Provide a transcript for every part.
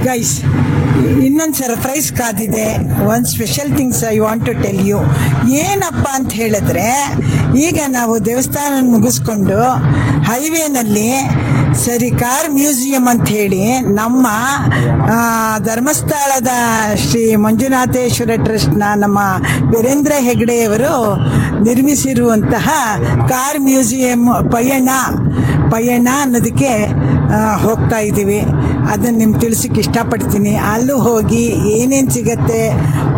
Guys, ಇನ್ನೊಂದು surprise ಕಾದಿದೆ. ಒಂದು special things I want to tell you. ಏನಪ್ಪ ಅಂತ ಹೇಳಿದ್ರೆ, ಈಗ ನಾವು ದೇವಸ್ಥಾನ ಮುಗಿಸ್ಕೊಂಡು ಹೈವೇನಲ್ಲಿ ಸರಿ ಕಾರ್ ಮ್ಯೂಸಿಯಂ ಅಂತ ಹೇಳಿ ನಮ್ಮ ಧರ್ಮಸ್ಥಳದ ಶ್ರೀ ಮಂಜುನಾಥೇಶ್ವರ ಟ್ರಸ್ಟ್ನ ನಮ್ಮ ವೀರೇಂದ್ರ ಹೆಗ್ಡೆಯವರು ನಿರ್ಮಿಸಿರುವಂತಹ ಕಾರ್ ಮ್ಯೂಸಿಯಂ ಪಯಣ ಅನ್ನೋದಕ್ಕೆ ಹೋಗ್ತಾ ಇದ್ದೀವಿ. ಅದನ್ನು ನಿಮ್ಗೆ ತಿಳಿಸೋಕ್ಕೆ ಇಷ್ಟಪಡ್ತೀನಿ. ಅಲ್ಲೂ ಹೋಗಿ ಏನೇನು ಸಿಗತ್ತೆ,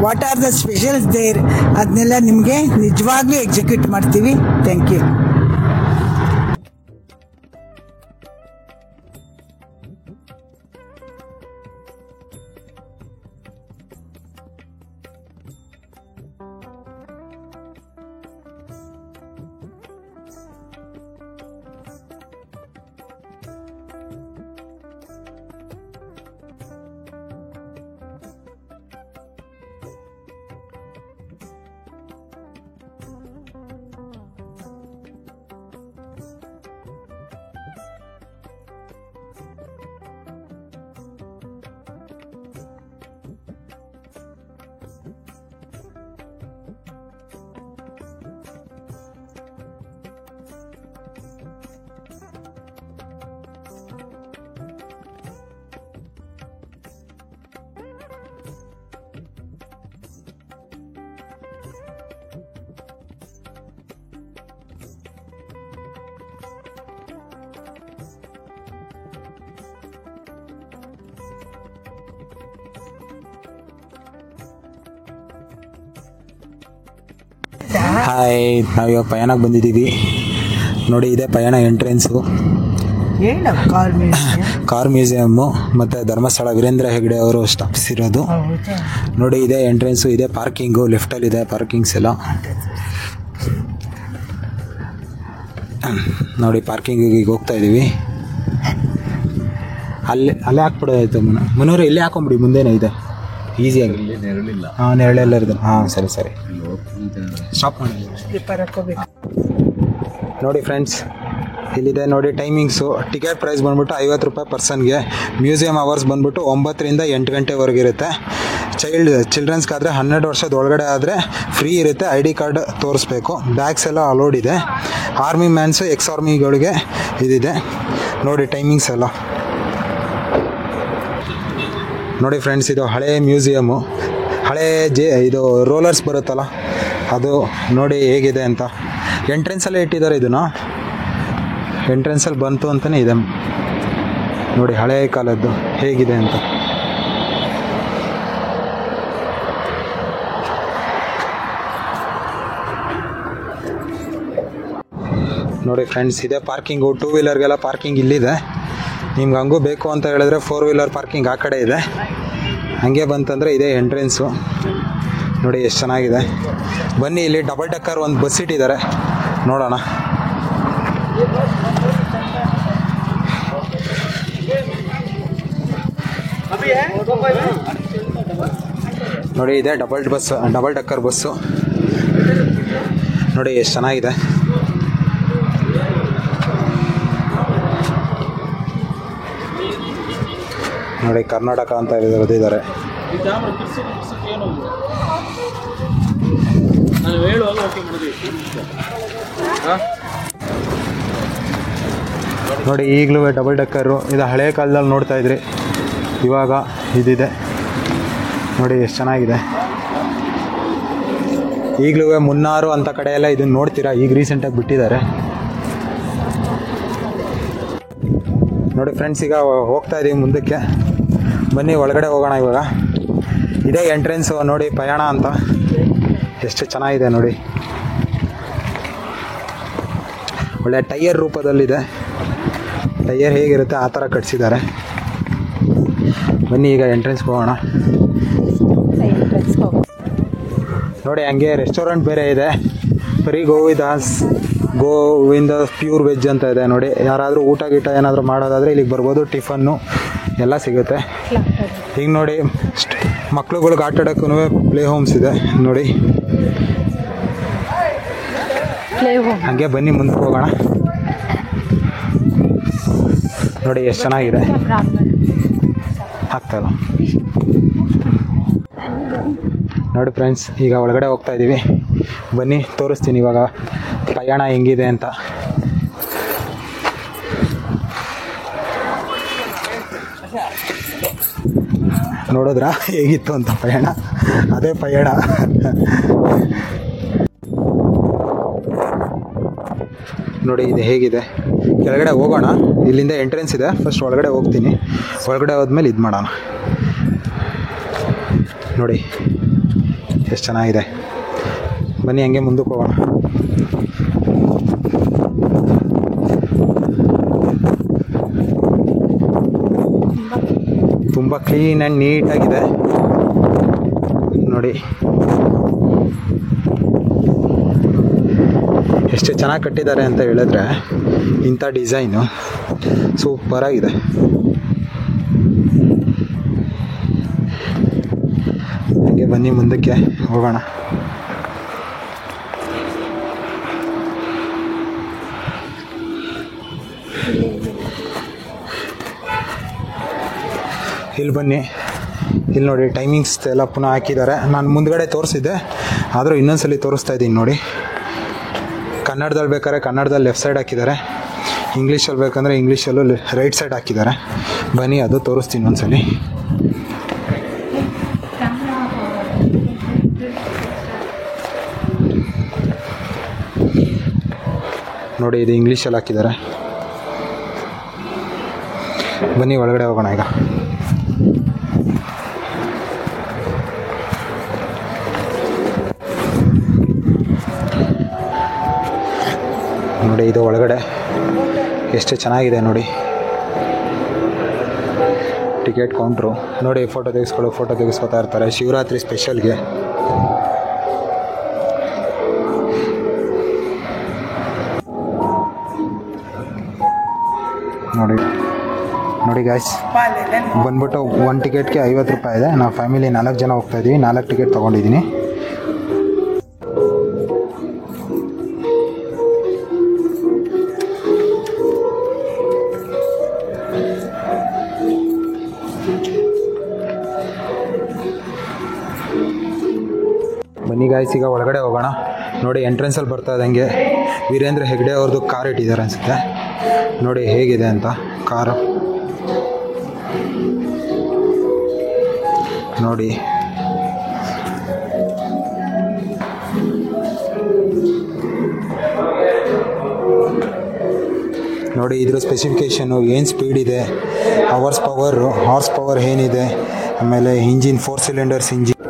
what are the specials there, ಅದನ್ನೆಲ್ಲ ನಿಮಗೆ ನಿಜವಾಗ್ಲೂ ಎಕ್ಸಿಕ್ಯೂಟ್ ಮಾಡ್ತೀವಿ. Thank you. ಹಾಯ್, ನಾವಿವಾಗ ಪಯಣಕ್ಕೆ ಬಂದಿದ್ದೀವಿ. ನೋಡಿ, ಇದೆ ಪಯಣ ಎಂಟ್ರೆನ್ಸು. ಕಾರ್ ಮ್ಯೂಸಿಯಮ್ಮು ಮತ್ತು ಧರ್ಮಸ್ಥಳ ವೀರೇಂದ್ರ ಹೆಗ್ಡೆ ಅವರು ಸ್ಥಾಪಿಸಿರೋದು. ನೋಡಿ, ಇದೆ ಎಂಟ್ರೆನ್ಸು, ಇದೆ ಪಾರ್ಕಿಂಗು, ಲಿಫ್ಟಲ್ಲಿದೆ ಪಾರ್ಕಿಂಗ್ಸ್ ಎಲ್ಲ. ನೋಡಿ, ಪಾರ್ಕಿಂಗಿಗೆ ಈಗ ಹೋಗ್ತಾ ಇದ್ದೀವಿ. ಅಲ್ಲೇ ಹಾಕ್ಬಿಡೋದಾಯ್ತು. ಮನೋರು ಇಲ್ಲೇ ಹಾಕೊಂಬಿಡಿ, ಮುಂದೆನೇ ಇದೆ ಈಸಿಯಾಗಿ. ನೆರಳೆಲ್ಲ ಇದೆ. ಸರಿ ಸ್ಟಾಪ್ ಮಾಡಿ. ನೋಡಿ ಫ್ರೆಂಡ್ಸ್, ಇಲ್ಲಿದೆ ನೋಡಿ ಟೈಮಿಂಗ್ಸು. ಟಿಕೆಟ್ ಪ್ರೈಸ್ ಬಂದ್ಬಿಟ್ಟು 50 ರೂಪಾಯಿ ಪರ್ಸನ್ಗೆ. ಮ್ಯೂಸಿಯಂ ಅವರ್ಸ್ ಬಂದ್ಬಿಟ್ಟು 9ರಿಂದ 8 ಗಂಟೆವರೆಗೆ ಇರುತ್ತೆ. ಚಿಲ್ಡ್ರನ್ಸ್ಗಾದರೆ 12 ವರ್ಷದ ಒಳಗಡೆ ಆದರೆ ಫ್ರೀ ಇರುತ್ತೆ. ID ಕಾರ್ಡ್ ತೋರಿಸ್ಬೇಕು. ಬ್ಯಾಗ್ಸ್ ಎಲ್ಲ ಅಲೋಡ್ ಇದೆ. ಆರ್ಮಿ ಮ್ಯಾನ್ಸು, ಎಕ್ಸ್ ಆರ್ಮಿಗಳಿಗೆ ಇದಿದೆ. ನೋಡಿ ಟೈಮಿಂಗ್ಸ್ ಎಲ್ಲ. ನೋಡಿ ಫ್ರೆಂಡ್ಸ್, ಇದು ಹಳೆ ಮ್ಯೂಸಿಯಮ್ಮು. ಹಳೆ ಇದು ರೋಲರ್ಸ್ ಬರುತ್ತಲ್ಲ, ಅದು ನೋಡಿ ಹೇಗಿದೆ ಅಂತ. ಎಂಟ್ರೆನ್ಸಲ್ಲೇ ಇಟ್ಟಿದ್ದಾರೆ ಇದನ್ನು. ಎಂಟ್ರೆನ್ಸಲ್ಲಿ ಬಂತು ಅಂತಲೇ ಇದೆ. ನೋಡಿ ಹಳೆ ಕಾಲದ್ದು ಹೇಗಿದೆ ಅಂತ. ನೋಡಿ ಫ್ರೆಂಡ್ಸ್, ಇದೆ ಪಾರ್ಕಿಂಗು. 2 ವೀಲರ್ಗೆಲ್ಲ ಪಾರ್ಕಿಂಗ್ ಇಲ್ಲಿದೆ. ನಿಮ್ಗೆ ಹಂಗೂ ಬೇಕು ಅಂತ ಹೇಳಿದ್ರೆ 4 ವೀಲರ್ ಪಾರ್ಕಿಂಗ್ ಆ ಕಡೆ ಇದೆ. ಹಂಗೆ ಬಂತಂದರೆ ಇದೇ ಎಂಟ್ರೆನ್ಸು. ನೋಡಿ ಎಷ್ಟು ಚೆನ್ನಾಗಿದೆ. ಬನ್ನಿ, ಇಲ್ಲಿ ಡಬಲ್ ಡೆಕ್ಕರ್ ಒಂದು ಬಸ್ ಇಟ್ಟಿದ್ದಾರೆ, ನೋಡೋಣ. ನೋಡಿ, ಇದೆ ಡಬಲ್ ಡೆಕ್ಕರ್ ಬಸ್ಸು. ನೋಡಿ ಎಷ್ಟು ಚೆನ್ನಾಗಿದೆ. ನೋಡಿ, ಕರ್ನಾಟಕ ಅಂತ ಬರೆದಿದ್ದಾರೆ. ನೋಡಿ, ಈಗಲೂ ಡಬಲ್ ಡೆಕ್ಕರು. ಇದು ಹಳೆ ಕಾಲದಲ್ಲಿ ನೋಡ್ತಾ ಇದ್ರಿ, ಇವಾಗ ಇದಿದೆ. ನೋಡಿ ಎಷ್ಟು ಚೆನ್ನಾಗಿದೆ. ಈಗಲೂ ಮುನ್ನಾರು ಅಂತ ಕಡೆ ಎಲ್ಲ ಇದನ್ನು ನೋಡ್ತೀರಾ. ಈಗ ರೀಸೆಂಟಾಗಿ ಬಿಟ್ಟಿದ್ದಾರೆ. ನೋಡಿ ಫ್ರೆಂಡ್ಸ್, ಈಗ ಹೋಗ್ತಾ ಇದ್ದೀವಿ ಮುಂದಕ್ಕೆ. ಬನ್ನಿ ಒಳಗಡೆ ಹೋಗೋಣ ಇವಾಗ. ಇದೇ ಎಂಟ್ರೆನ್ಸು. ನೋಡಿ ಪಯಣ ಅಂತ ಎಷ್ಟು ಚೆನ್ನಾಗಿದೆ ನೋಡಿ. ಒಳ್ಳೆ ಟೈಯರ್ ರೂಪದಲ್ಲಿದೆ. ಟೈಯರ್ ಹೇಗಿರುತ್ತೆ ಆ ಥರ ಕಟ್ಸಿದ್ದಾರೆ. ಬನ್ನಿ ಈಗ ಎಂಟ್ರೆನ್ಸ್ಗೆ ಹೋಗೋಣ. ನೋಡಿ, ಹಂಗೆ ರೆಸ್ಟೋರೆಂಟ್ ಬೇರೆ ಇದೆ. ಬರೀ ಗೋವಿಂದ ಪ್ಯೂರ್ ವೆಜ್ ಅಂತ ಇದೆ. ನೋಡಿ, ಯಾರಾದರೂ ಊಟ ಗೀಟ ಏನಾದರೂ ಮಾಡೋದಾದರೆ ಇಲ್ಲಿಗೆ ಬರ್ಬೋದು. ಟಿಫನ್ನು ಎಲ್ಲ ಸಿಗುತ್ತೆ. ಈಗ ನೋಡಿ, ಮಕ್ಳುಗಳಿಗೆ ಆಟ ಆಡೋಕ್ಕೂ ಪ್ಲೇ ಹೋಮ್ಸ್ ಇದೆ ನೋಡಿ. ಹಾಗೆ ಬನ್ನಿ ಮುಂದಕ್ಕೆ ಹೋಗೋಣ. ನೋಡಿ ಎಷ್ಟು ಚೆನ್ನಾಗಿದೆ. ಆಗ್ತಾಯಿಲ್ಲ. ನೋಡಿ ಫ್ರೆಂಡ್ಸ್, ಈಗ ಒಳಗಡೆ ಹೋಗ್ತಾ ಇದ್ದೀವಿ. ಬನ್ನಿ ತೋರಿಸ್ತೀನಿ ಇವಾಗ ಪ್ರಯಾಣ ಹೆಂಗಿದೆ ಅಂತ. ನೋಡಿದ್ರಾ ಹೇಗಿತ್ತು ಅಂತ ಪ್ರಯಾಣ? ಅದೇ ಪ್ರಯಾಣ. ನೋಡಿ ಇದು ಹೇಗಿದೆ. ಕೆಳಗಡೆ ಹೋಗೋಣ, ಇಲ್ಲಿಂದ ಎಂಟ್ರೆನ್ಸ್ ಇದೆ. ಫಸ್ಟ್ ಒಳಗಡೆ ಹೋಗ್ತೀನಿ, ಒಳಗಡೆ ಹೋದ್ಮೇಲೆ ಇದು ಮಾಡೋಣ. ನೋಡಿ ಎಷ್ಟು ಚೆನ್ನಾಗಿದೆ. ಬನ್ನಿ ಹಂಗೆ ಮುಂದಕ್ಕೆ ಹೋಗೋಣ. ತುಂಬ ಕ್ಲೀನ್ ಆ್ಯಂಡ್ ನೀಟಾಗಿದೆ ನೋಡಿ. ಎಷ್ಟು ಚೆನ್ನಾಗಿ ಕಟ್ಟಿದ್ದಾರೆ ಅಂತ ಹೇಳಿದ್ರೆ, ಇಂಥ ಡಿಸೈನು ಸೂಪರಾಗಿದೆ. ಹಾಗೆ ಬನ್ನಿ ಮುಂದಕ್ಕೆ ಹೋಗೋಣ. ಇಲ್ಲಿ ಬನ್ನಿ, ಇಲ್ಲಿ ನೋಡಿ ಟೈಮಿಂಗ್ಸ್ ಎಲ್ಲ ಪುನಃ ಹಾಕಿದ್ದಾರೆ. ನಾನು ಮುಂದ್ಗಡೆ ತೋರಿಸಿದ್ದೆ, ಆದರೂ ಇನ್ನೊಂದ್ಸಲಿ ತೋರಿಸ್ತಾ ಇದ್ದೀನಿ ನೋಡಿ. ಕನ್ನಡದಲ್ಲಿ ಬೇಕಾದ್ರೆ ಕನ್ನಡದಲ್ಲಿ ಲೆಫ್ಟ್ ಸೈಡ್ ಹಾಕಿದ್ದಾರೆ, ಇಂಗ್ಲೀಷಲ್ಲಿ ಬೇಕಂದರೆ ಇಂಗ್ಲೀಷಲ್ಲೂ ರೈಟ್ ಸೈಡ್ ಹಾಕಿದ್ದಾರೆ. ಬನ್ನಿ ಅದು ತೋರಿಸ್ತೀನಿ ಒಂದ್ಸಲಿ. ನೋಡಿ ಇದು ಇಂಗ್ಲೀಷಲ್ಲಿ ಹಾಕಿದ್ದಾರೆ. ಬನ್ನಿ ಒಳಗಡೆ ಹೋಗೋಣ ಈಗ. ನೋಡಿ ಇದು ಒಳಗಡೆ ಎಷ್ಟು ಚೆನ್ನಾಗಿದೆ ನೋಡಿ. ಟಿಕೆಟ್ ಕೌಂಟ್ರು ನೋಡಿ. ಫೋಟೋ ತೆಗೆಸ್ಕೊತಾ ಇರ್ತಾರೆ ಶಿವರಾತ್ರಿ ಸ್ಪೆಷಲ್ಗೆ. ನೋಡಿ ಗಾಯ್ಸ್, ಬಂದ್ಬಿಟ್ಟು ಒಂದು ಟಿಕೆಟ್ಗೆ 50 ರೂಪಾಯಿ ಇದೆ. ನಾವು ಫ್ಯಾಮಿಲಿ 4 ಜನ ಹೋಗ್ತಾ ಇದ್ದೀವಿ. 4 ಟಿಕೆಟ್ ತೊಗೊಂಡಿದ್ದೀನಿ. ಬನ್ನಿ ಗಾಯ್ಸ್, ಈಗ ಒಳಗಡೆ ಹೋಗೋಣ. ನೋಡಿ ಎಂಟ್ರೆನ್ಸಲ್ಲಿ ಬರ್ತಾ ಇದ್ದಂಗೆ ವೀರೇಂದ್ರ ಹೆಗ್ಡೆ ಅವ್ರದ್ದು ಕಾರ್ ಇಟ್ಟಿದ್ದಾರೆ ಅನಿಸುತ್ತೆ. ನೋಡಿ ಹೇಗಿದೆ ಅಂತ ಕಾರು. ನೋಡಿ ನೋಡಿ ಇದ್ರ ಸ್ಪೆಸಿಫಿಕೇಷನು, ಏನು ಸ್ಪೀಡ್ ಇದೆ, ಹಾರ್ಸ್ ಪವರ್ ಏನಿದೆ, ಆಮೇಲೆ ಇಂಜಿನ್ 4 ಸಿಲಿಂಡರ್ಸ್ ಇಂಜಿನ್.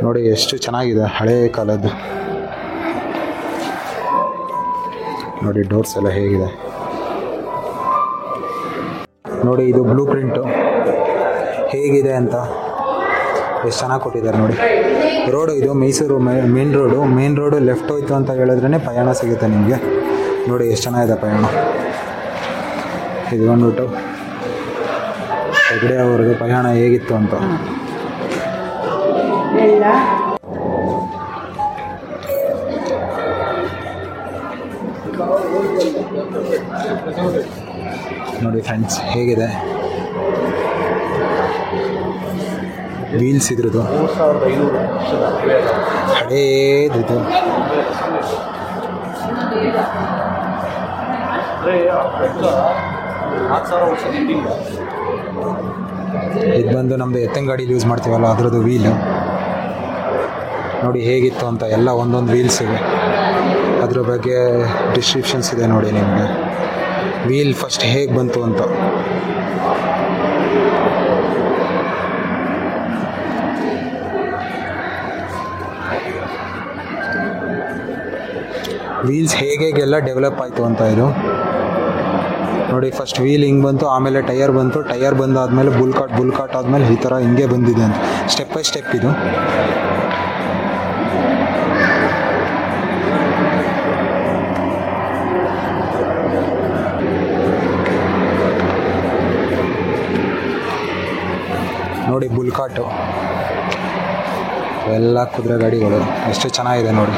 ನೋಡಿ ಎಷ್ಟು ಚೆನ್ನಾಗಿದೆ, ಹಳೇ ಕಾಲದ್ದು. ನೋಡಿ ಡೋರ್ಸ್ ಎಲ್ಲ ಹೇಗಿದೆ ನೋಡಿ. ಇದು ಬ್ಲೂ ಪ್ರಿಂಟು ಹೇಗಿದೆ ಅಂತ ಎಷ್ಟು ಚೆನ್ನಾಗಿ ಕೊಟ್ಟಿದ್ದಾರೆ ನೋಡಿ. ರೋಡು ಇದು ಮೈಸೂರು ಮೇನ್ ರೋಡು ಲೆಫ್ಟ್ ಹೋಯ್ತು ಅಂತ ಹೇಳಿದ್ರೇ ಪ್ರಯಾಣ ಸಿಗುತ್ತೆ ನಿಮಗೆ. ನೋಡಿ ಎಷ್ಟು ಚೆನ್ನಾಗಿದೆ ಪ್ರಯಾಣ. ಇದು ಬಂದ್ಬಿಟ್ಟು ಹೆಗ್ಡೆ ಅವ್ರದ್ದು ಪ್ರಯಾಣ ಹೇಗಿತ್ತು ಅಂತ. ನೋಡಿ ಫ್ರೆಂಡ್ಸ್ ಹೇಗಿದೆ ವೀಲ್ಸ್ ಇದ್ರದ್ದು. ಹಳೇದಿದು. ಇದು ಬಂದು ನಮ್ಮದು ಎತ್ತಿನ ಗಾಡೀಲಿ ಯೂಸ್ ಮಾಡ್ತೀವಲ್ಲ ಅದರದ್ದು ವೀಲು. ನೋಡಿ ಹೇಗಿತ್ತು ಅಂತ ಎಲ್ಲ ಒಂದೊಂದು ವೀಲ್ಸ್ ಇವೆ. ಅದ್ರ ಬಗ್ಗೆ ಡಿಸ್ಕ್ರಿಪ್ಷನ್ಸ್ ಇದೆ ನೋಡಿ ನಿಮಗೆ. ವೀಲ್ ಫಸ್ಟ್ ಹೇಗೆ ಬಂತು ಅಂತ. ವೀಲ್ಸ್ ಹೇಗೆಲ್ಲ ಡೆವಲಪ್ ಆಯಿತು ಅಂತ ಇದು ನೋಡಿ. ಫಸ್ಟ್ ವೀಲ್ ಹಿಂಗೆ ಬಂತು, ಆಮೇಲೆ ಟೈರ್ ಬಂತು, ಟೈರ್ ಬಂದಾದಮೇಲೆ ಬುಲ್ಕಾಟ್ ಆದಮೇಲೆ ಈ ಥರ ಹಿಂಗೆ ಬಂದಿದೆ ಅಂತ ಸ್ಟೆಪ್ ಬೈ ಸ್ಟೆಪ್ ಇದು. ನೋಡಿ ಬುಲ್ಕಾಟು ಎಲ್ಲ ಕುದುರೆ ಗಾಡಿಗಳು ಎಷ್ಟು ಚೆನ್ನಾಗಿದೆ ನೋಡಿ.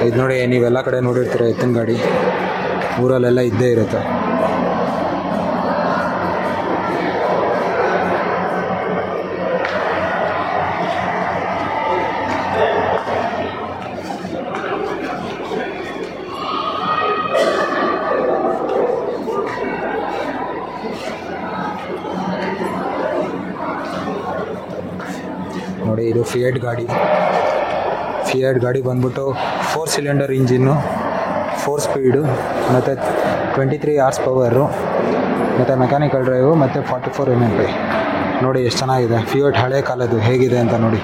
ಇದು ನೋಡಿ ನೀವೆಲ್ಲ ಕಡೆ ನೋಡಿರ್ತೀರ ಎತ್ತಿನ ಗಾಡಿ. ಊರಲ್ಲೆಲ್ಲ ಇದ್ದೇ ಇರುತ್ತೆ. ನೋಡಿ ಇದು ಫಿಯಟ್ ಗಾಡಿ ಬಂದ್ಬಿಟ್ಟು 4 ಸಿಲಿಂಡರ್ ಇಂಜಿನ್ನು, 4 ಸ್ಪೀಡು ಮತ್ತು 23 ಹಾರ್ಸ್ ಪವರು ಮತ್ತು ಮೆಕ್ಯಾನಿಕಲ್ ಡ್ರೈವು ಮತ್ತು 44 MP. ನೋಡಿ ಎಷ್ಟು ಚೆನ್ನಾಗಿದೆ ಫಿಯಟ್ ಹಳೆ ಕಾಲದ್ದು ಹೇಗಿದೆ ಅಂತ ನೋಡಿ.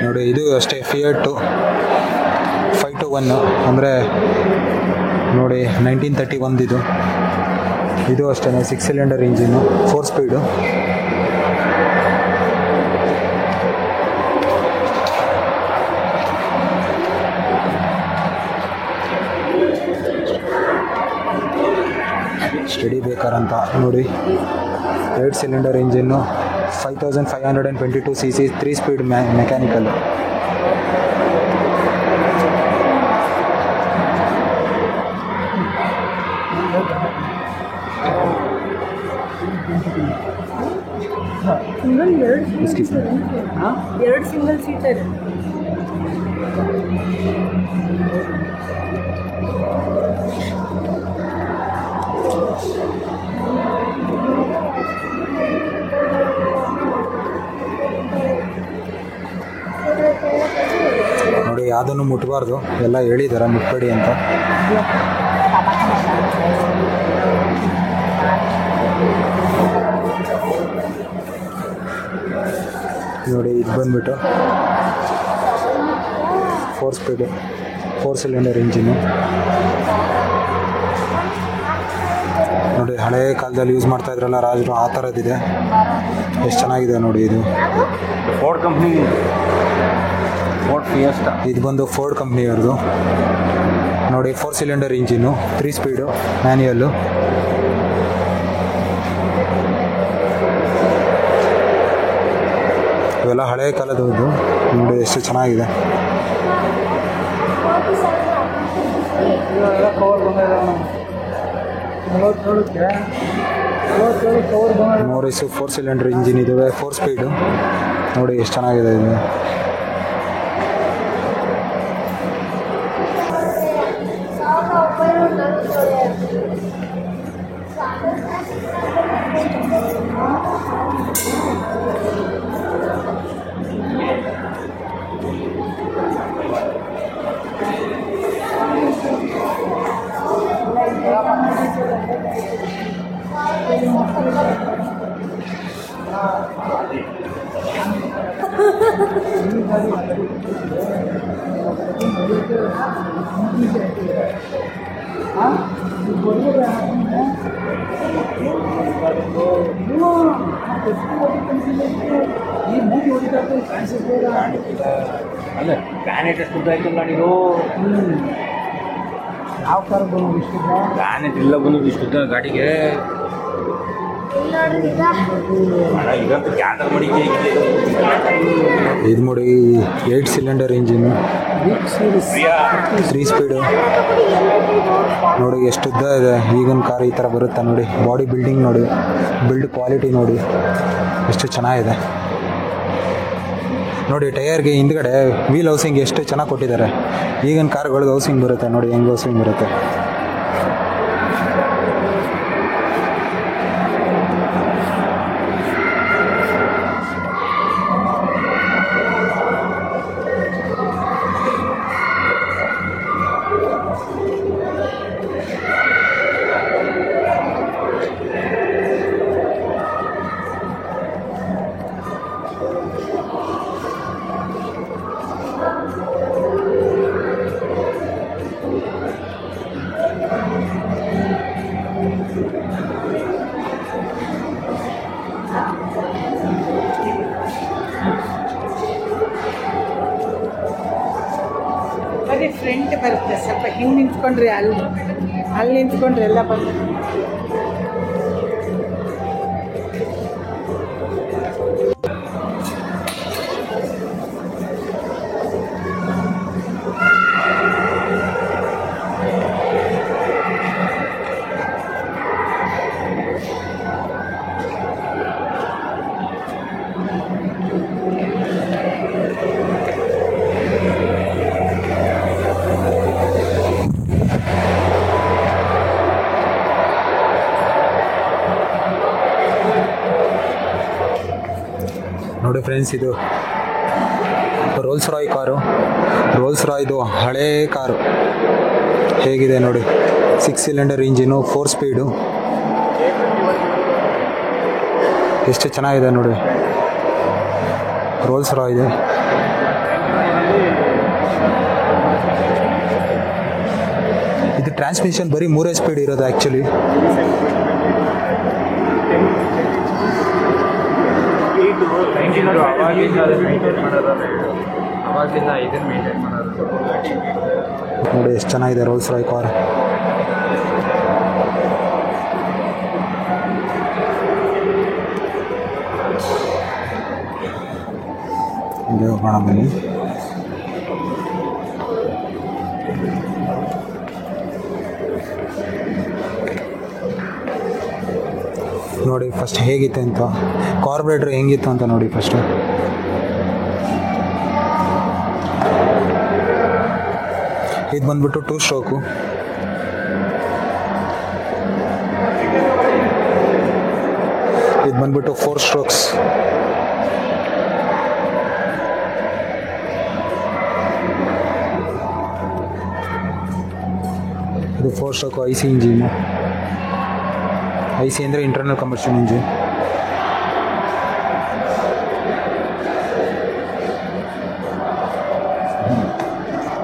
ನೋಡಿ ಇದು ಅಷ್ಟೇ ಫಿಯಟ್ಟು 521 ಅಂದರೆ ನೋಡಿ 1931 ಇದು ಅಷ್ಟೇ 6 ಸಿಲಿಂಡರ್ ಇಂಜಿನ್ನು, 4 ಸ್ಪೀಡು. ಸ್ಟಡಿ ಬೇಕಾರಂತ ನೋಡಿ 8 cylinder engine, 5522 cc, 3 speed mechanical. ಎರಡು ಸಿಂಗಲ್ ಸೀಟರ್. ನೋಡಿ ಯಾವುದನ್ನು ಮುಟ್ಬಾರ್ದು, ಎಲ್ಲ ಹೇಳಿದ್ದಾರೆ ಮುಟ್ಬೇಡಿ ಅಂತ. ನೋಡಿ ಇದು ಬಂದ್ಬಿಟ್ಟು 4 ಸ್ಪೀಡು, 4 ಸಿಲಿಂಡರ್ ಇಂಜಿನು. ನೋಡಿ ಹಳೆ ಕಾಲದಲ್ಲಿ ಯೂಸ್ ಮಾಡ್ತಾ ಇದ್ರಲ್ಲ ರಾಜರು, ಆ ಥರದ್ದಿದೆ. ಎಷ್ಟು ಚೆನ್ನಾಗಿದೆ ನೋಡಿ ಇದು. Ford company, Ford fiesta. ಇದು ಬಂದು ಫೋರ್ಡ್ ಕಂಪ್ನಿಯವ್ರದ್ದು. ನೋಡಿ 4 ಸಿಲಿಂಡರ್ ಇಂಜಿನು, 3 ಸ್ಪೀಡು ಮ್ಯಾನ್ಯಲ್ಲು. ಇವೆಲ್ಲ ಹಳೆ ಕಾಲದ್ದು ನೋಡಿ ಎಷ್ಟು ಚೆನ್ನಾಗಿದೆ. ಮೋರಿಸು 4 ಸಿಲಿಂಡರ್ ಇಂಜಿನ್ ಇದಾವೆ, 4 ಸ್ಪೀಡು. ನೋಡಿ ಎಷ್ಟು ಚೆನ್ನಾಗಿದೆ ಇದು. ಅಲ್ಲ ಪ್ಲಾನೆಟ್ ಎಷ್ಟು ಉದ್ದ ಆಯ್ತಲ್ಲ ನೀನು. ಯಾವ ಕಾರ್ ಬಂದು ಇಷ್ಟು ಪ್ಲಾನೆಟ್ ಇಲ್ಲ ಬಂದು ಇಷ್ಟು ಉದ್ದ ಗಾಡಿಗೆ. ಇದಂತೂ ಕ್ಯಾನ್ಸಲ್ ಮಾಡಿ ಇದು ನೋಡಿ 8 ಸಿಲಿಂಡರ್ ಇಂಜಿನು, 3 ಸ್ಪೀಡು. ನೋಡಿ ಎಷ್ಟು ಉದ್ದ ಇದೆ. ಈಗಿನ ಕಾರ್ ಈ ಥರ ಬರುತ್ತೆ ನೋಡಿ. ಬಾಡಿ ಬಿಲ್ಡಿಂಗ್ ನೋಡಿ, ಬಿಲ್ಡ್ ಕ್ವಾಲಿಟಿ ನೋಡಿ ಎಷ್ಟು ಚೆನ್ನಾಗಿದೆ. ನೋಡಿ ಟೈರ್ಗೆ ಹಿಂದ್ಗಡೆ ವೀಲ್ ಹೌಸಿಂಗ್ ಎಷ್ಟು ಚೆನ್ನಾಗಿ ಕೊಟ್ಟಿದ್ದಾರೆ. ಈಗಿನ ಕಾರ್ಗಳಿಗೆ ಹೌಸಿಂಗ್ ಬರುತ್ತೆ ನೋಡಿ, ಹೆಂಗೆ ಹೌಸಿಂಗ್ ಬರುತ್ತೆ. ಬರೀ ಫ್ರಂಟ್ ಬರುತ್ತೆ, ಸ್ವಲ್ಪ ಹಿಂಗೆ ನಿಂತ್ಕೊಂಡ್ರೆ ಅಲ್ಲಿ ನಿಂತ್ಕೊಂಡ್ರೆ ಎಲ್ಲ ಬರುತ್ತೆ. ನೋಡಿ ಫ್ರೆಂಡ್ಸ್, ಇದು ರೋಲ್ಸ್ ರಾಯ್ ಕಾರು. ರೋಲ್ಸ್ ರಾಯ್ದು ಹಳೇ ಕಾರು ಹೇಗಿದೆ ನೋಡಿ. 6 ಸಿಲಿಂಡರ್ ಇಂಜಿನು, 4 ಸ್ಪೀಡು. ಎಷ್ಟು ಚೆನ್ನಾಗಿದೆ ನೋಡಿ ರೋಲ್ಸ್ ರಾಯ್ದು. ಇದು ಟ್ರಾನ್ಸ್ಮಿಷನ್ ಬರೀ 3 ಸ್ಪೀಡ್ ಇರೋದು ಆ್ಯಕ್ಚುಲಿ. ನೋಡಿ ಎಷ್ಟು ಚೆನ್ನಾಗಿದೆ ರೋಲ್ಸ್ ರಾಯ್ ಕಾರ್. ಹೋಗೋಣ ಬನ್ನಿ. ನೋಡಿ ಫಸ್ಟ್ ಹೇಗಿತ್ತು ಅಂತ, ಕಾರ್ಬೊರೇಟರ್ ಹೆಂಗಿತ್ತು ಅಂತ ನೋಡಿ ಫಸ್ಟು. ಇದು ಬಂದ್ಬಿಟ್ಟು 2 ಸ್ಟ್ರೋಕು. ಇದು ಬಂದ್ಬಿಟ್ಟು 4 ಸ್ಟ್ರೋಕ್ಸ್. ಇದು 4 ಸ್ಟ್ರೋಕು IC ಇಂಜಿನು. IC ಅಂದರೆ ಇಂಟರ್ನಲ್ ಕಂಬಷನ್ ಇಂಜಿನ್.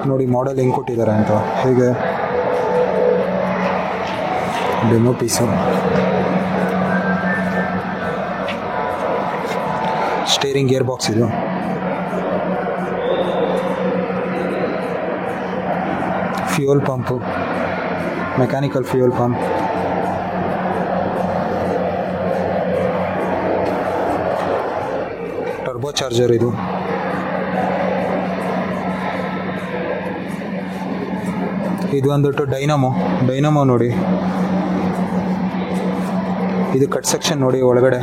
ನೋಡಿ ಮಾಡೆಲ್ ಹೆಂಗೆ ಕೊಟ್ಟಿದ್ದಾರೆ ಅಂತ. ಹೇಗೆ demo piece. Steering gear box ಇದು. Fuel pump, mechanical fuel pump. Turbocharger ಇದು. ಇದು ಬಂದ್ಬಿಟ್ಟು ಡೈನಮೋ ನೋಡಿ. ಇದು ಕಟ್ ಸೆಕ್ಷನ್ ನೋಡಿ ಒಳಗಡೆ.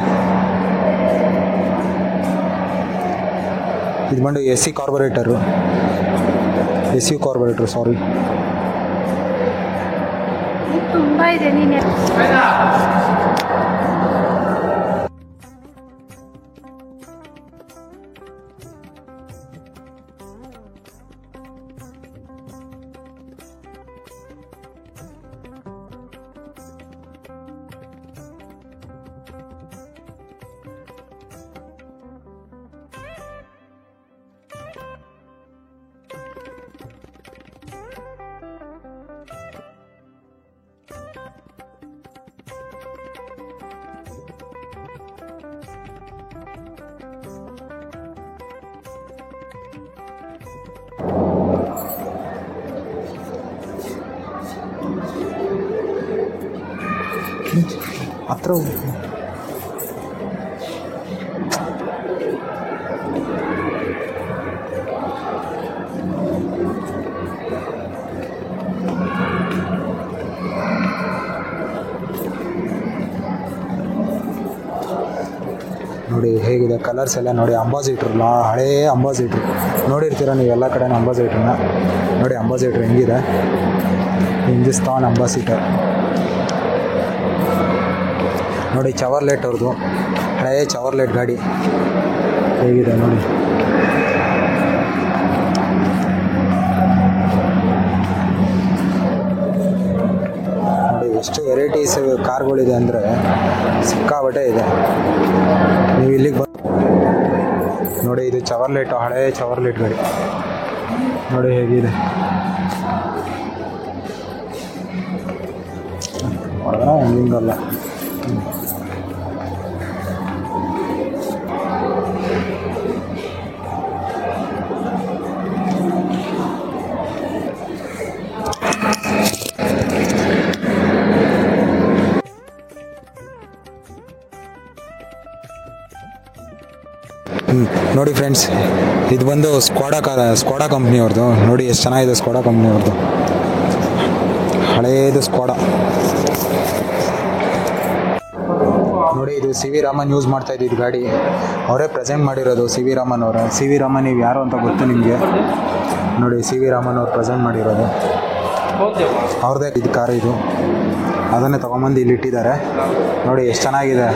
ಇದು ಬಂದು AC ಕಾರ್ಬೊರೇಟರು, SU ಕಾರ್ಬೊರೇಟರ್ ಸಾರಿ. ತುಂಬ ಇದೆ ನೀನೆ. ಹತ್ರ ನೋಡಿ ಹೇಗಿದೆ ಕಲರ್ಸ್ ಎಲ್ಲ ನೋಡಿ. ಅಂಬಾಸಿಟ್ರಲ್ಲ, ಹಳೇ ಅಂಬಾಸಿಟ್ರು ನೋಡಿರ್ತೀರ ನೀವು ಎಲ್ಲ ಕಡೆ ಅಂಬಾಸಿಟ್ರನ್ನ ನೋಡಿ. ಅಂಬಾಸಿಟ್ರ್ ಹೆಂಗಿದೆ, ಹಿಂದೂಸ್ತಾನ್ ಅಂಬಾಸಿಟರ್ ನೋಡಿ. ಚವರ್ಲೆಟ್ ಅವ್ರದ್ದು ಹಳೆಯ ಚವರ್ಲೆಟ್ ಗಾಡಿ ಹೇಗಿದೆ ನೋಡಿ. ನೋಡಿ ಎಷ್ಟು ವೆರೈಟೀಸ್ ಕಾರ್ಗಳಿದೆ ಅಂದರೆ ಸಿಕ್ಕಾಬಟ್ಟೆ ಇದೆ. ನೀವು ಇಲ್ಲಿಗೆ ನೋಡಿ. ಇದು ಚವರ್ಲೆಟ್, ಹಳೆಯ ಚವರ್ಲೆಟ್ ಗಾಡಿ ನೋಡಿ ಹೇಗಿದೆ. ಹಿಂಗಲ್ಲ ನೋಡಿ ಫ್ರೆಂಡ್ಸ್, ಇದು ಬಂದು ಸ್ಕ್ವಾಡಾ ಕಂಪ್ನಿ ಅವ್ರದ್ದು ನೋಡಿ. ಎಷ್ಟು ಚೆನ್ನಾಗಿದೆ ಸ್ಕ್ವಾಡಾ ಕಂಪ್ನಿ ಅವ್ರದ್ದು, ಹಳೇದು ಸ್ಕ್ವಾಡಾ ನೋಡಿ. ಇದು CV ರಾಮನ್ ಯೂಸ್ ಮಾಡ್ತಾ ಇದ್ದಿದ್ದು ಗಾಡಿ, ಅವರೇ ಪ್ರೆಸೆಂಟ್ ಮಾಡಿರೋದು. CV ರಾಮನ್ ಅವರ. CV ರಾಮನ್ ನೀವು ಯಾರು ಅಂತ ಗೊತ್ತು ನಿಮಗೆ ನೋಡಿ. CV ರಾಮನ್ ಅವ್ರು ಪ್ರೆಸೆಂಟ್ ಮಾಡಿರೋದು ಅವ್ರದ್ದೇ ಇದು ಕಾರು. ಇದು ಅದನ್ನೇ ತೊಗೊಂಬಂದು ಇಲ್ಲಿ ಇಟ್ಟಿದ್ದಾರೆ ನೋಡಿ. ಎಷ್ಟು ಚೆನ್ನಾಗಿದೆ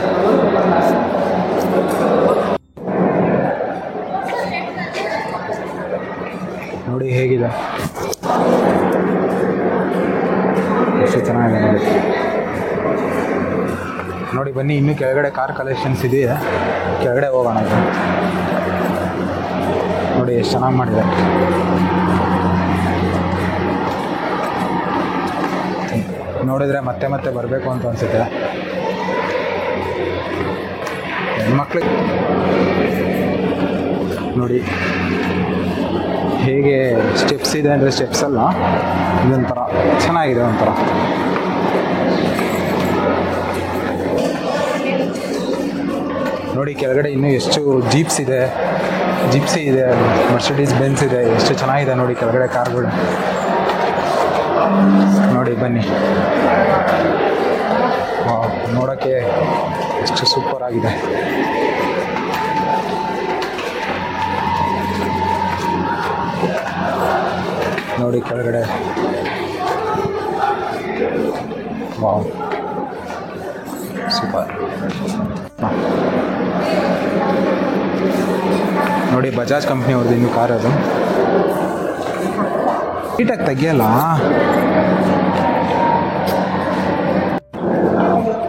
ನೋಡಿ ಹೇಗಿದೆ, ಎಷ್ಟು ಚೆನ್ನಾಗಿದೆ ನೋಡಿ. ನೋಡಿ ಬನ್ನಿ, ಇನ್ನೂ ಕೆಳಗಡೆ ಕಾರ್ ಕಲೆಕ್ಷನ್ಸ್ ಇದೆಯಾ, ಕೆಳಗಡೆ ಹೋಗೋಣ. ಇದು ನೋಡಿ ಎಷ್ಟು ಚೆನ್ನಾಗಿ ಮಾಡಿದೆ. ನೋಡಿದರೆ ಮತ್ತೆ ಮತ್ತೆ ಬರಬೇಕು ಅಂತ ಅನಿಸುತ್ತೆ. ಹೆಣ್ಮಕ್ಳಿಗೆ ನೋಡಿ ಹೇಗೆ ಸ್ಟೆಪ್ಸ್ ಇದೆ ಅಂದರೆ ಸ್ಟೆಪ್ಸ್ ಅಲ್ಲ, ಇದೊಂಥರ ಚೆನ್ನಾಗಿದೆ ಒಂಥರ. ನೋಡಿ ಕೆಳಗಡೆ ಇನ್ನೂ ಎಷ್ಟು ಜಿಪ್ಸಿ ಇದೆ, ಮರ್ಸಿಡೀಸ್ ಬೆನ್ಸ್ ಇದೆ, ಎಷ್ಟು ಚೆನ್ನಾಗಿದೆ ನೋಡಿ ಕೆಳಗಡೆ ಕಾರ್ಗಳು. ನೋಡಿ ಬನ್ನಿ, ನೋಡೋಕ್ಕೆ ಎಷ್ಟು ಸೂಪರ್ ಆಗಿದೆ. ನೋಡಿ ಕೆಳಗಡೆ, ವಾವ್ ಸೂಪರ್. ನೋಡಿ ಬಜಾಜ್ ಕಂಪ್ನಿ ಅವ್ರದ್ದು ಇನ್ನು ಕಾರ್, ಅದು ನೀಟಾಗಿ ತೆಗಿಯಲ್ಲ.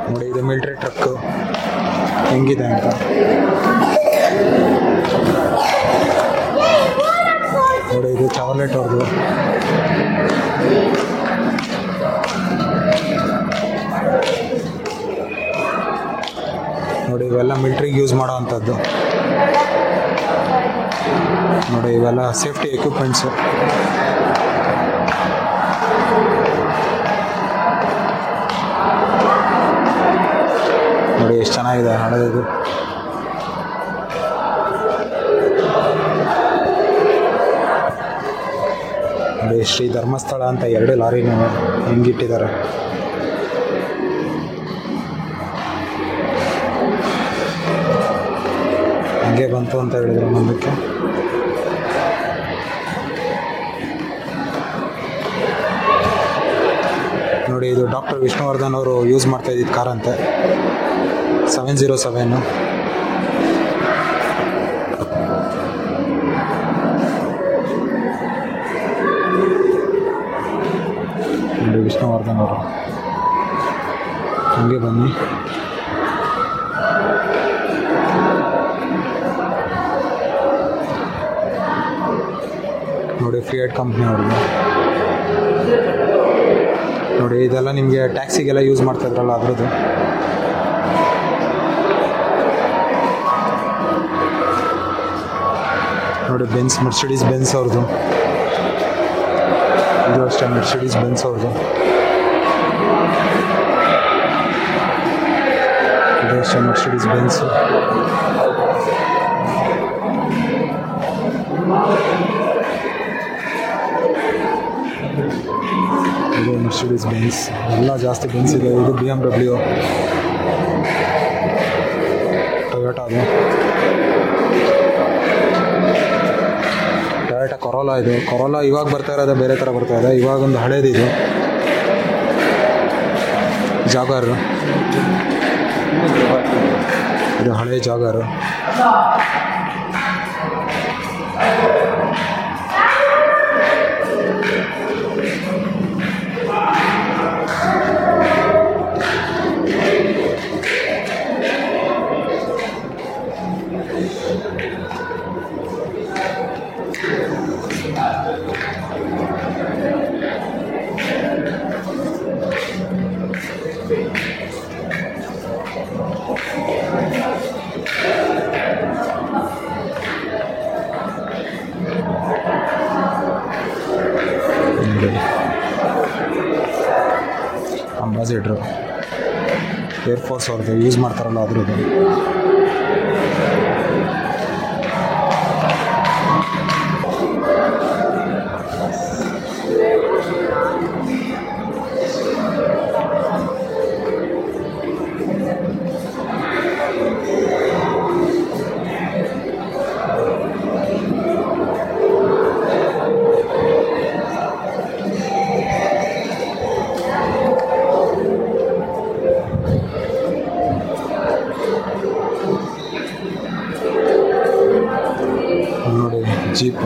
ನೋಡಿ ಇದು ಮಿಲ್ಟ್ರಿ ಟ್ರಕ್ಕು ಹೆಂಗಿದೆ ಅಂತ. ನೋಡಿ ಇದು ಚಾವ್ಲೆಟ್ ಅವ್ರದ್ದು. ನೋಡಿ ಇವೆಲ್ಲ ಮಿಲ್ಟ್ರಿಗೆ ಯೂಸ್ ಮಾಡೋ ಅಂಥದ್ದು. ನೋಡಿ ಇವೆಲ್ಲ ಸೇಫ್ಟಿ ಎಕ್ವಿಪ್ಮೆಂಟ್ಸು. ನೋಡಿ ಎಷ್ಟು ಚೆನ್ನಾಗಿದೆ ಹಳೇದು. ನೋಡಿ ಶ್ರೀ ಧರ್ಮಸ್ಥಳ ಅಂತ 2 ಲಾರಿನೂ ಹೆಂಗಿಟ್ಟಿದ್ದಾರೆ. ಹಂಗೆ ಬಂತು ಅಂತ ಹೇಳಿದ್ರು ಮುಂದಕ್ಕೆ. ನೋಡಿ ಇದು ಡಾಕ್ಟರ್ ವಿಷ್ಣುವರ್ಧನ್ ಅವರು ಯೂಸ್ ಮಾಡ್ತಾ ಇದ್ದಿದ್ದು ಕಾರ್ ಅಂತೆ, 707. ನೋಡಿ ವಿಷ್ಣುವರ್ಧನ್ ಅವರು. ಹಂಗೆ ಬನ್ನಿ, ನೋಡಿ ಫಿಯಟ್ ಕಂಪ್ನಿ ಅವ್ರಿಗೆ. ನೋಡಿ ಇದೆಲ್ಲ ನಿಮಗೆ ಟ್ಯಾಕ್ಸಿಗೆಲ್ಲ ಯೂಸ್ ಮಾಡ್ತಾ ಇದ್ರಲ್ಲ ಅದ್ರದ್ದು. ನೋಡಿ ಬೆನ್ಸ್, ಮರ್ಸಿಡೀಸ್ ಬೆನ್ಸ್ ಅವ್ರದ್ದು. ಇದು ಅಷ್ಟೇ ಮರ್ಸಿಡೀಸ್ ಬೆನ್ಸ್ ಅವ್ರದ್ದು. ಇದು ಅಷ್ಟೇ ಮರ್ಸಿಡೀಸ್ ಬೆನ್ಸ್. ಇದು ಮರ್ಸಿಡೀಸ್ ಬೆನ್ಸ್, ಎಲ್ಲ ಜಾಸ್ತಿ ಬೆನ್ಸ್ ಇದೆ. ಇದು BMW, ಟೊಯೋಟಾ, ಅದು ಟೊಯೋಟಾ ಕೊರೋಲಾ. ಇದು ಕೊರೋಲಾ ಇವಾಗ ಬರ್ತಾ ಇರೋದು ಬೇರೆ ಥರ ಬರ್ತಾ ಇದೆ, ಇವಾಗ ಒಂದು ಹಳೇದಿದು ಜಾಗರ್. ಇದು ಹಳೆ ಜಾಗರ್. ಅಂಬಾಸಿಡ್ರು ಏರ್ಫೋರ್ಸ್ ಅವ್ರದ್ದು ಯೂಸ್ ಮಾಡ್ತಾರಲ್ಲ ಅದ್ರದ್ದು. ಜೀಪ್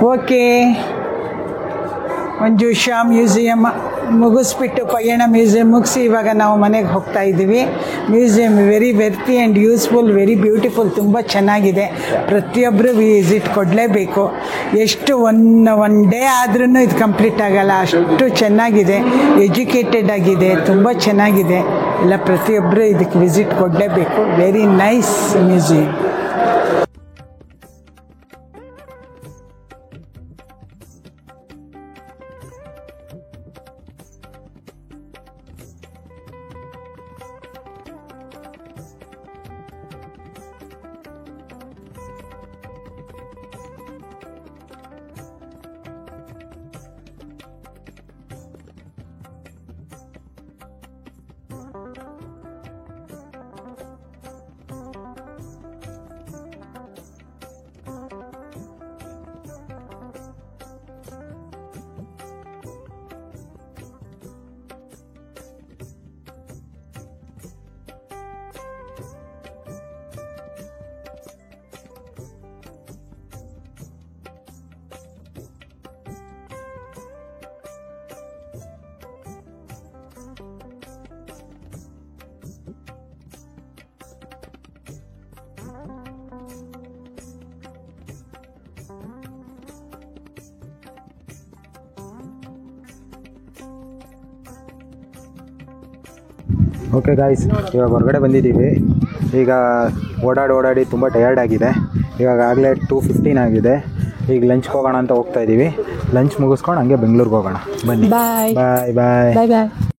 ಓಕೆ, ಮಂಜುಷಾ ಮ್ಯೂಸಿಯಂ ಮುಗಿಸ್ಬಿಟ್ಟು ಪಯಣ ಮ್ಯೂಸಿಯಂ ಮುಗಿಸಿ ಇವಾಗ ನಾವು ಮನೆಗೆ ಹೋಗ್ತಾ ಇದ್ದೀವಿ. Museum very worthy and useful, very beautiful, ತುಂಬ ಚೆನ್ನಾಗಿದೆ. ಪ್ರತಿಯೊಬ್ಬರು ವಿಸಿಟ್ ಕೊಡಲೇಬೇಕು. ಎಷ್ಟು ಒನ್ ಡೇ ಆದ್ರೂ ಇದು ಕಂಪ್ಲೀಟ್ ಆಗಲ್ಲ, ಅಷ್ಟು ಚೆನ್ನಾಗಿದೆ, ಎಜುಕೇಟೆಡ್ ಆಗಿದೆ, ತುಂಬ ಚೆನ್ನಾಗಿದೆ. ಎಲ್ಲ ಪ್ರತಿಯೊಬ್ಬರು ಇದಕ್ಕೆ ವಿಸಿಟ್ ಕೊಡಲೇಬೇಕು. Very nice museum. Okay guys, ಇವಾಗ ಹೊರಗಡೆ ಬಂದಿದ್ದೀವಿ. ಈಗ ಓಡಾಡಿ ತುಂಬ ಟಯರ್ಡ್ ಆಗಿದೆ. ಇವಾಗ ಆಗಲೇ 2:15 ಆಗಿದೆ. ಈಗ ಲಂಚ್ಗೆ ಹೋಗೋಣ ಅಂತ ಹೋಗ್ತಾ ಇದ್ದೀವಿ. ಲಂಚ್ ಮುಗಿಸ್ಕೊಂಡು ಹಂಗೆ ಬೆಂಗಳೂರಿಗೆ ಹೋಗೋಣ. ಬನ್ನಿ. ಬಾಯ್ ಬಾಯ್ ಬಾಯ್ ಬಾಯ್ ಬಾಯ್.